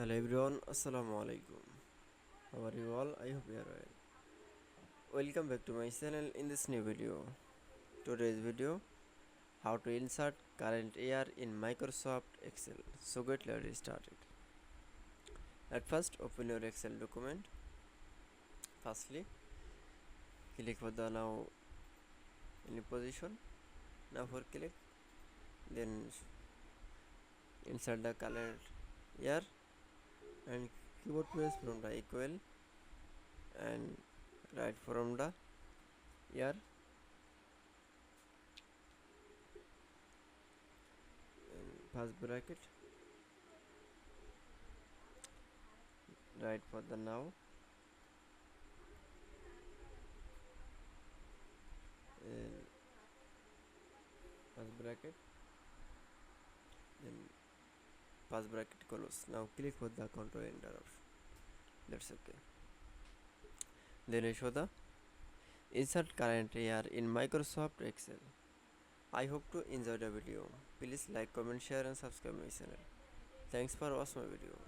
Hello everyone, Assalamu Walaikum. How are you all? I hope you are well. Welcome back to my channel in this new video. Today's video, how to insert current year in Microsoft Excel. So let's started. At first, open your Excel document. Firstly, click for the now in position. Now for click, then insert the current year and keyboard press from the equal and write from the year first bracket, write for the now and first bracket, then first bracket close. Now click for the control enter option. That's okay. Then I show the insert current year in Microsoft Excel. I hope to enjoy the video. Please like, comment, share and subscribe my channel. Thanks for watching my video.